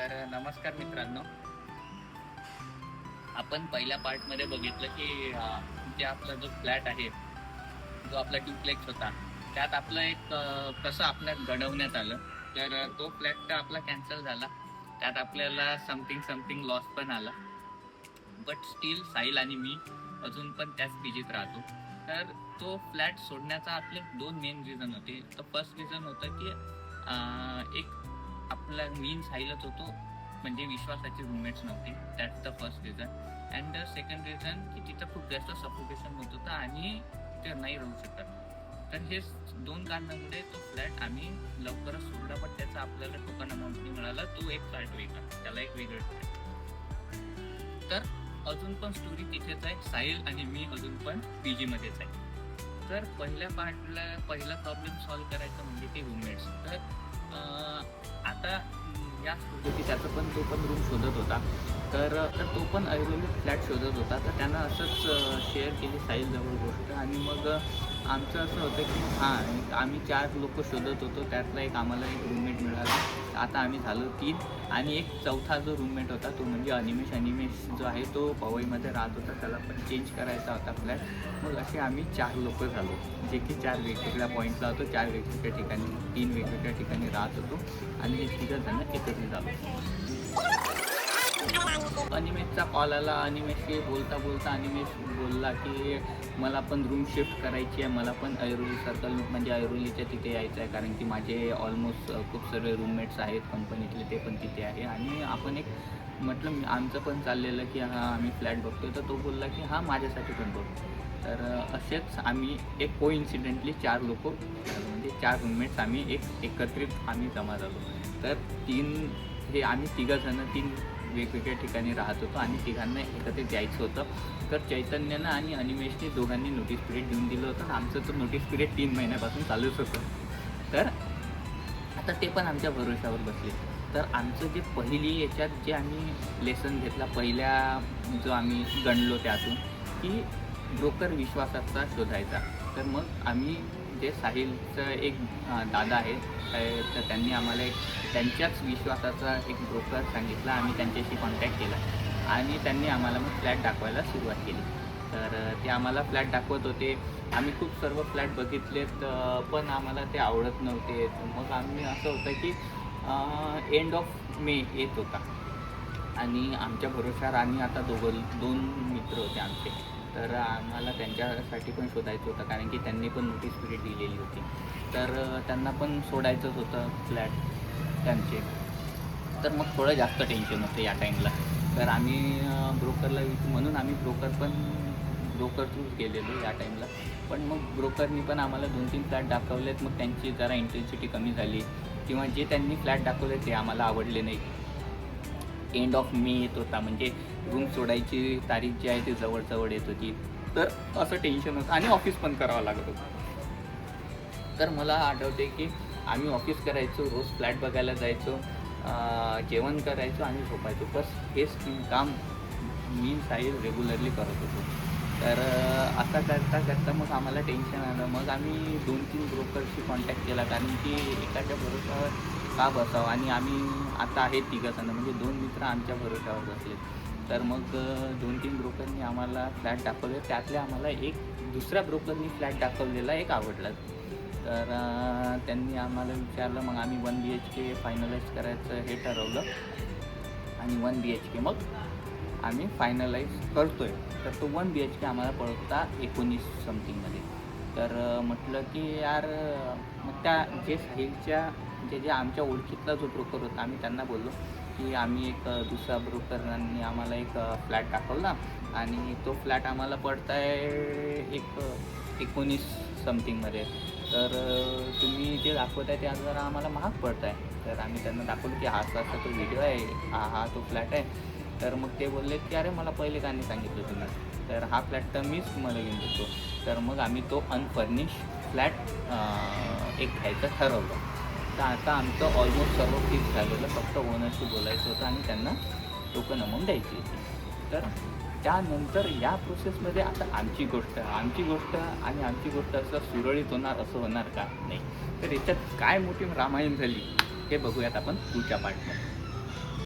तर नमस्कार मित्रांनो. आपण पहिल्या पार्टमध्ये बघितलं की जे आपला जो फ्लॅट आहे, जो आपला ड्युप्लेक्स होता, त्यात आपलं एक कसं आपल्याला घडवण्यात आलं. तर तो फ्लॅट तर आपला कॅन्सल झाला. त्यात आपल्याला समथिंग समथिंग लॉस पण आला. बट स्टील साहिल आणि मी अजून पण त्याच पीजीत राहतो. तर तो फ्लॅट सोडण्याचा आपले 2 मेन रिझन होते. तर फर्स्ट रिझन होतं की एक आपला मीन साहिलच होतो, म्हणजे विश्वासाचे रूममेट्स नव्हते. That's the first reason. And the second reason की तिथं खूप जास्त सफोकेशन होत होतं आणि ते नाही राहू शकत. तर हे 2 कारणामुळे तो फ्लॅट आम्ही लवकरच सोडला. पण त्याचा आपल्याला टोकन अमाऊंट नाही मिळाला. तो एक फ्लॅट वेगळा, त्याला एक वेगळं फ्लॅट. तर अजून पण स्टोरी तिथेच आहे. साहिल आणि मी अजून पण पीजी मध्येच आहे. तर पहिल्या पार्टला पहिला प्रॉब्लेम सॉल्व्ह करायचा म्हणजे ते रूममेट्स. तर आता या की त्याचं पण तो पण रूम शोधत होता. तर तर तो पण ऐरोली फ्लॅट शोधत होता. तर त्यानं असंच शेअर केली साहिलजवळ गोष्ट. आणि मग आमचं असं होतं की हां, आम्ही 4 लोक शोधत होतो. त्यातला एक आम्हाला एक रूममेट मिळाला. आता आम्ही झालो 3. आणि एक चौथा जो रूममेट होता तो म्हणजे अनिमेश. अनिमेश जो आहे तो पवईमध्ये राहत होता. त्याला पण चेंज करायचा होता फ्लॅट. मग असे आम्ही 4 लोक झालो, जे की 4 वेगवेगळ्या पॉईंटला होतो. 4 वेगवेगळ्या ठिकाणी, 3 वेगवेगळ्या ठिकाणी राहत होतो. आणि हे 3 जण एकत्रित झालो. अनिमेशचा कॉल आला. अनिमेशशी बोलता बोलता अनिमेश बोलला की मला पण रूम शिफ्ट करायची आहे. मला पण ऐरोली सर्कल म्हणजे ऐरोलीच्या तिथे यायचं आहे, कारण की माझे ऑलमोस्ट खूप सर्व रूममेट्स आहेत कंपनीतले, ते पण तिथे आहे. आणि आपण एक म्हटलं आमचं पण चाललेलं की हां आम्ही फ्लॅट बघतोय. तर तो बोलला की हां माझ्यासाठी पण बघतो. तर असेच आम्ही एक कोइन्सिडेंटली 4 लोक झालो, म्हणजे 4 रूममेट्स आम्ही एकत्रित आम्ही जमा झालो. तर 3 हे आम्ही 3 जण 3 वेगवेगळ्या ठिकाणी राहत होतो आणि तिघांना एकत्रित यायचं होतं. तर चैतन्यानं आणि अनिमेशने दोघांनी नोटीस पिरियड देऊन दिलं होतं आणि आमचं तर नोटीस पिरियड 3 महिन्यापासून चालूच होतं. तर आता ते पण आमच्या भरोशावर बसले. तर आमचं जे पहिली याच्यात जे आम्ही लेसन घेतला, पहिल्या जो आम्ही गणलो त्यातून, की ब्रोकर विश्वासाचा शोधायचा. तर मग आम्ही जे साहिलचं एक दादा आहे, तर त्यांनी आम्हाला एक त्यांच्याच विश्वासाचा एक ब्रोकर सांगितला. आम्ही त्यांच्याशी कॉन्टॅक्ट केला आणि त्यांनी आम्हाला मग फ्लॅट दाखवायला सुरुवात केली. तर ते आम्हाला फ्लॅट दाखवत होते. आम्ही खूप सर्व फ्लॅट बघितलेत, पण आम्हाला ते आवडत नव्हते. मग आम्ही असं होतं की एंड ऑफ मे येत होता आणि आमच्या भरोशावर आणि आता 2 मित्र होते आमचे. तर आम्हाला त्यांच्यासाठी पण शोधायचं होतं, कारण की त्यांनी पण नोटीस पिरियड दिलेली होती. तर त्यांना पण सोडायचंच होतं फ्लॅट त्यांचे. तर मग थोडं जास्त टेन्शन होतं या टाईमला. तर आम्ही ब्रोकरला म्हणून आम्ही ब्रोकर थ्रूच गेलेलो या टाईमला. पण मग ब्रोकरनी पण आम्हाला 2-3 फ्लॅट दाखवलेत. मग त्यांची जरा इंटेन्सिटी कमी झाली, किंवा जे त्यांनी फ्लॅट दाखवले ते आम्हाला आवडले नाही. एंड ऑफ मे येत होता, म्हणजे रूम सोडायची तारीख जी आहे ती जवळ येत होती. तर असं टेन्शन होतं आणि ऑफिस पण करावं लागत होतं. तर मला आठवते की आम्ही ऑफिस करायचो, रोज फ्लॅट बघायला जायचो, जेवण करायचो आणि झोपायचो. बस हेच काम मी साहिल रेग्युलरली करत होतो. तर असं करता करता मग आम्हाला टेन्शन आलं. मग आम्ही 2-3 ब्रोकरशी कॉन्टॅक्ट केला, कारण की एकाच्या भरोशावर का बसावं. आणि आम्ही आता आहे 3 जण, म्हणजे 2 मित्र आमच्या भरोशावर बसले. तर मग 2-3 ब्रोकरनी आम्हाला फ्लॅट दाखवले. त्यातले आम्हाला एक दुसऱ्या ब्रोकरनी फ्लॅट दाखवलेला एक आवडला. तर त्यांनी आम्हाला विचारलं. मग आम्ही 1 BHK फायनलाईज करायचं हे ठरवलं आणि 1 BHK मग आम्ही फायनलाईज करतो आहे. तर तो 1 BHK आम्हाला पडता 19 समथिंगमध्ये. तर म्हटलं की यार, मग त्या जे साहिलच्या जे आमच्या ओळखीतला जो ब्रोकर होता, आम्ही त्यांना बोललो की आम्ही एक दुसरा ब्रोकरांनी आम्हाला एक फ्लॅट दाखवला आणि तो फ्लॅट आम्हाला पडता आहे एक 19 समथिंगमध्ये. तर तुम्ही जे दाखवत आहे ते जरा आम्हाला महाग पडत आहे. तर आम्ही त्यांना दाखवलं की हा असा तो व्हिडिओ आहे, हा तो फ्लॅट आहे. तर मग ते बोलले की अरे मला पहिले का नाही सांगितलं तुम्ही, तर हा फ्लॅट तर मीच तुम्हाला घेऊन देतो. तर मग आम्ही तो अनफर्निश फ्लॅट एक घ्यायचं ठरवलं. तर आता आमचं ऑलमोस्ट सर्व फिक्स झालेलं, फक्त ओनरशी बोलायचं होतं आणि त्यांना टोकन अमाऊंट द्यायची होती. तर त्यानंतर या प्रोसेसमध्ये आता आमची गोष्ट आणि आमची गोष्ट असं सुरळीत होणार, असं होणार का? नाही. तर याच्यात काय मोठी रामायण झाली हे बघूयात आपण पुढच्या पार्टमध्ये.